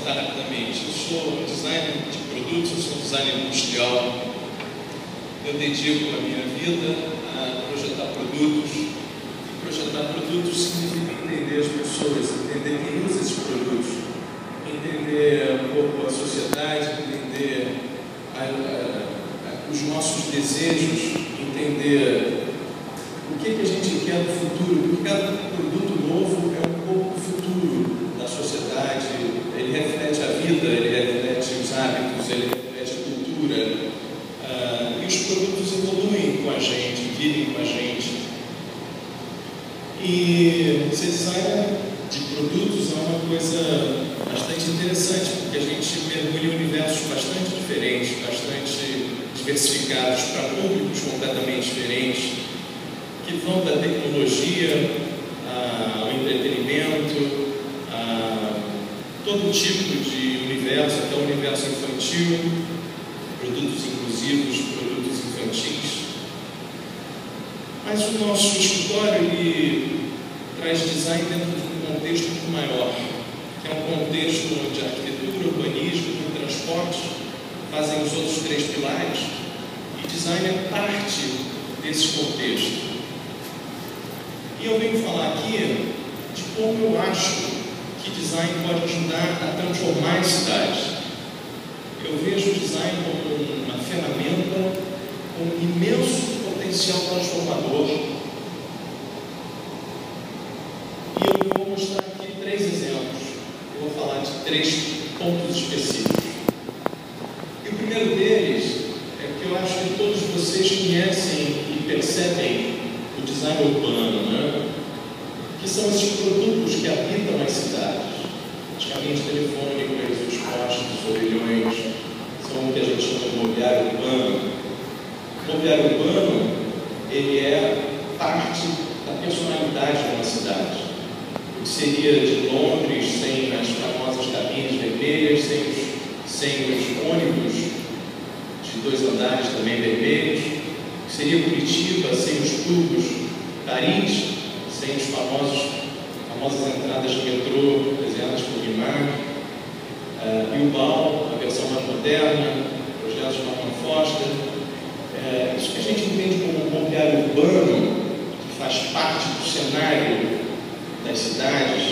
apresentar rapidamente. Eu sou designer de produtos, eu sou designer industrial. Eu dedico a minha vida a projetar produtos. E projetar produtos significa entender as pessoas, entender quem usa esses produtos, entender um pouco a sociedade, entender os nossos desejos, entender o que a gente quer no futuro, porque cada produto novo é um pouco o futuro da sociedade, ele reflete a vida, ele reflete os hábitos, ele reflete a cultura, e os produtos evoluem com a gente, vivem com a gente. E ser designer de produtos é uma coisa bastante interessante, porque a gente mergulha em universos bastante diferentes, bastante diversificados, para públicos completamente diferentes, que vão da tecnologia ao entretenimento, a todo tipo de universo, até o universo infantil, produtos inclusivos, produtos infantis. Mas o nosso escritório ele traz design dentro de um contexto muito maior, que é um contexto onde a arquitetura, urbanismo e transporte fazem os outros três pilares, e design é parte desse contexto. E eu venho falar aqui de como eu acho que design pode ajudar a transformar as cidades. Eu vejo o design como uma ferramenta com um imenso potencial transformador. E eu vou mostrar aqui 3 exemplos. Eu vou falar de 3 pontos específicos. E o primeiro deles é que eu acho que todos vocês conhecem e percebem o design urbano, né? Que são esses produtos que habitam as cidades. As cabines telefônicas, os postes, os orelhões, são o que a gente chama de mobiliário urbano. O mobiliário urbano, ele é parte da personalidade de uma cidade. O que seria de Londres sem as famosas cabines vermelhas, sem os ônibus de 2 andares também vermelhos, o que seria Curitiba sem os tubos, Paris sem as famosas entradas de metrô desenhadas por Guimard, Bilbao, a versão mais moderna, projetos de Norman Foster. Isso que a gente entende como um mobiliário urbano, que faz parte do cenário das cidades,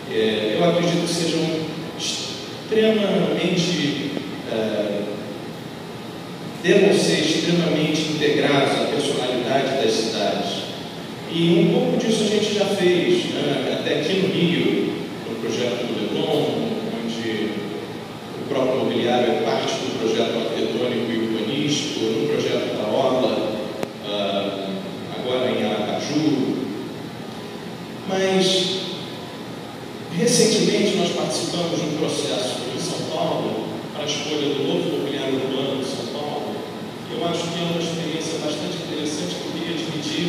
eu acredito que sejam extremamente, devem ser extremamente integrados à personalidade das cidades. E um pouco disso a gente já fez, né? Até aqui no Rio, no projeto do Leblon, onde o próprio mobiliário é parte do projeto arquitetônico e urbanístico, no projeto da Orla, agora em Aracaju. Mas, recentemente, nós participamos de um processo em São Paulo para a escolha do novo mobiliário urbano de São Paulo. Eu acho que é uma experiência bastante interessante que eu queria dividir,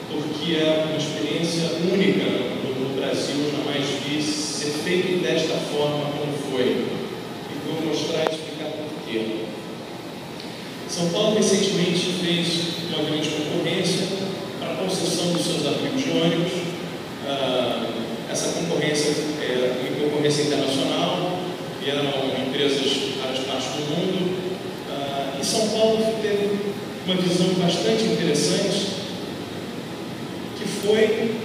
porque é uma experiência única no Brasil, eu jamais vi ser feito desta forma como foi. E vou mostrar e explicar por quê. São Paulo recentemente fez uma grande concorrência para a concessão dos seus abrigos de ônibus. Essa concorrência é uma concorrência internacional, vieram empresas de várias partes do mundo. E São Paulo teve uma visão bastante interessante, que foi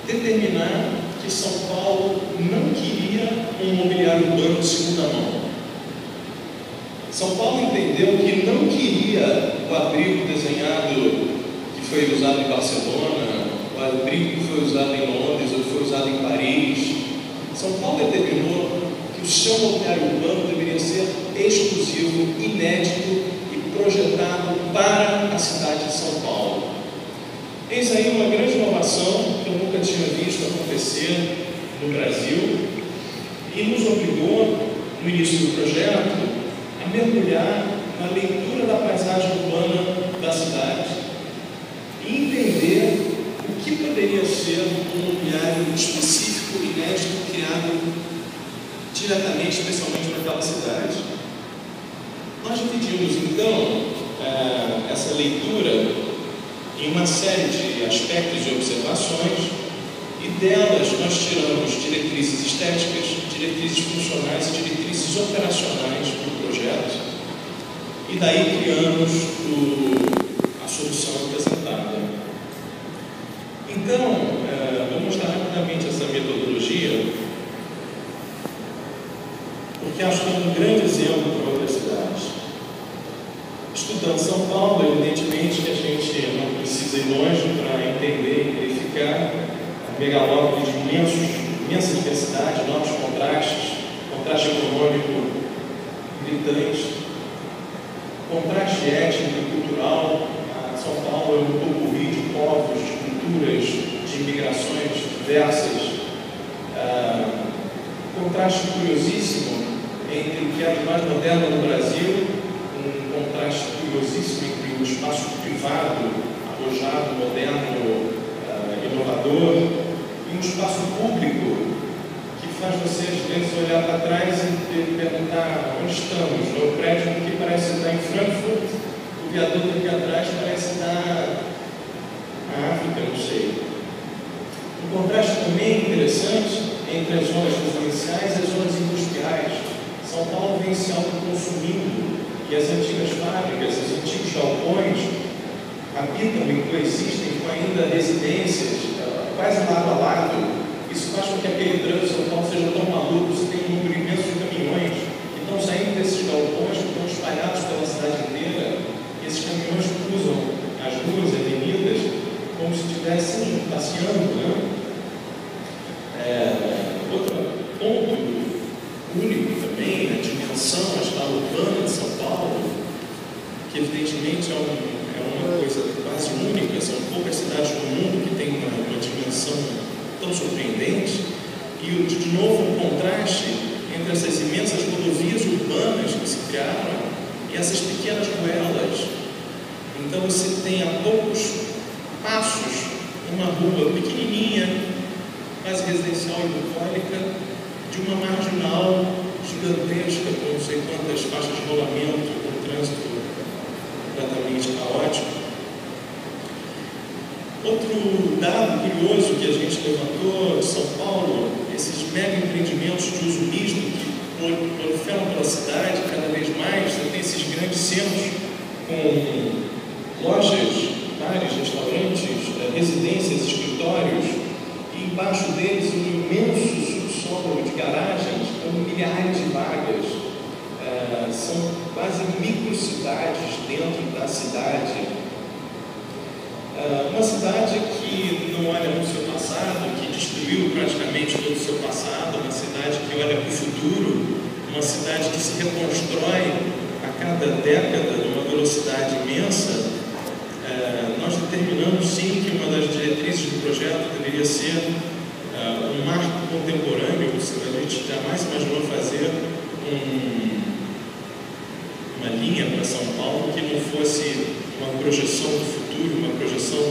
determinar que São Paulo não queria um mobiliário urbano de segunda mão. São Paulo entendeu que não queria o abrigo desenhado que foi usado em Barcelona, o abrigo que foi usado em Londres ou que foi usado em Paris. São Paulo determinou que o seu mobiliário urbano deveria ser exclusivo, inédito e projetado para a cidade de São Paulo. Eis aí uma grande inovação que eu nunca tinha visto acontecer no Brasil e nos obrigou, no início do projeto, a mergulhar na leitura da paisagem urbana da cidade e entender o que poderia ser um mobiliário específico, inédito, criado diretamente, especialmente para aquela cidade. Nós dividimos, então, essa leitura em uma série de aspectos e observações, e delas nós tiramos diretrizes estéticas, diretrizes funcionais e diretrizes operacionais para o projeto, e daí criamos a solução apresentada. Então, vou mostrar rapidamente essa metodologia, porque acho que é um grande exemplo para outras cidades. Estudando São Paulo, evidentemente que a gente não precisa ir longe para entender e verificar a megalópole de imensa diversidade, novos contrastes, contraste econômico gritante, contraste étnico e cultural. São Paulo é um popurrí de povos, de culturas, de imigrações diversas. Contraste curiosíssimo entre o que é mais moderno no Brasil, um contraste curiosíssimo entre o espaço privado, arrojado, moderno, inovador, e um espaço público que faz você, às vezes, olhar para trás e perguntar onde estamos. O prédio que parece estar em Frankfurt, o viaduto aqui atrás parece estar na África, não sei. Um contraste também interessante entre as zonas residenciais e as zonas industriais. São Paulo vem se autoconsumindo, e as antigas fábricas, os antigos galpões habitam e coexistem com ainda residências, quase lado a lado. Isso faz com que aquele trânsito São Paulo seja tão maluco. Você tem um número imenso de caminhões que estão saindo desses galpões, que estão espalhados pela cidade inteira, e esses caminhões cruzam as ruas e avenidas como se estivessem passeando, né? Outro ponto único também, a dimensão, a escala urbana de São Paulo, que evidentemente é uma coisa quase única. São poucas cidades do mundo que têm uma dimensão tão surpreendente, e de novo um contraste entre essas imensas rodovias urbanas que se criaram e essas pequenas ruelas. Então você tem a poucos passos uma rua pequenininha, quase residencial e bucólica, de uma marginal gigantesca, com não sei quantas faixas de rolamento, com trânsito completamente caótico. Outro dado curioso que a gente levantou de São Paulo, esses mega empreendimentos de uso misto que proliferam pela cidade cada vez mais. Você tem esses grandes centros com lojas, bares, restaurantes, residências, escritórios, e embaixo deles um imenso subsolo de garagens com milhares de vagas. São quase microcidades dentro da cidade. Uma cidade que não olha para o seu passado, que destruiu praticamente todo o seu passado, uma cidade que olha para o futuro, uma cidade que se reconstrói a cada década numa velocidade imensa. Nós determinamos sim que uma das diretrizes do projeto deveria ser um marco contemporâneo. A gente jamais imaginou fazer uma linha para São Paulo que não fosse uma projeção do futuro, uma projeção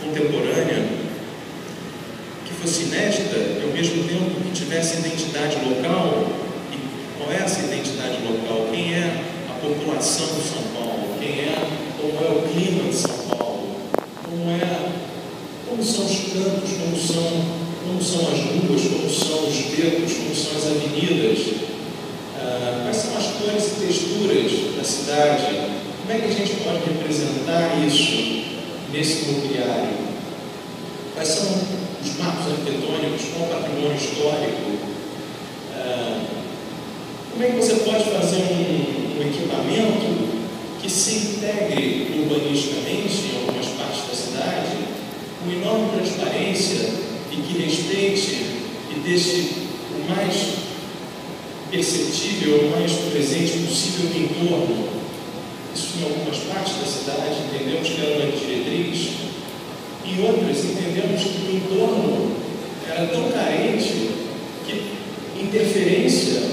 contemporânea, que fosse inédita e ao mesmo tempo que tivesse identidade local. E qual é essa identidade local? Quem é a população de São Paulo? Como é o clima de São Paulo? Como são os campos? Como são as ruas? Como são os becos? Como são as avenidas? Quais são as cores e texturas da cidade? Como é que a gente pode representar isso nesse mobiliário? Quais são os marcos arquitetônicos? Qual o patrimônio histórico? Como é que você pode fazer um equipamento que se integre urbanisticamente em algumas partes da cidade, com enorme transparência e que respeite e deixe o mais perceptível, o mais presente possível no entorno? Isso em algumas partes da cidade entendemos que era uma diretriz, em outras entendemos que o entorno era tão carente que interferência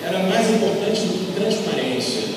era mais importante do que transparência.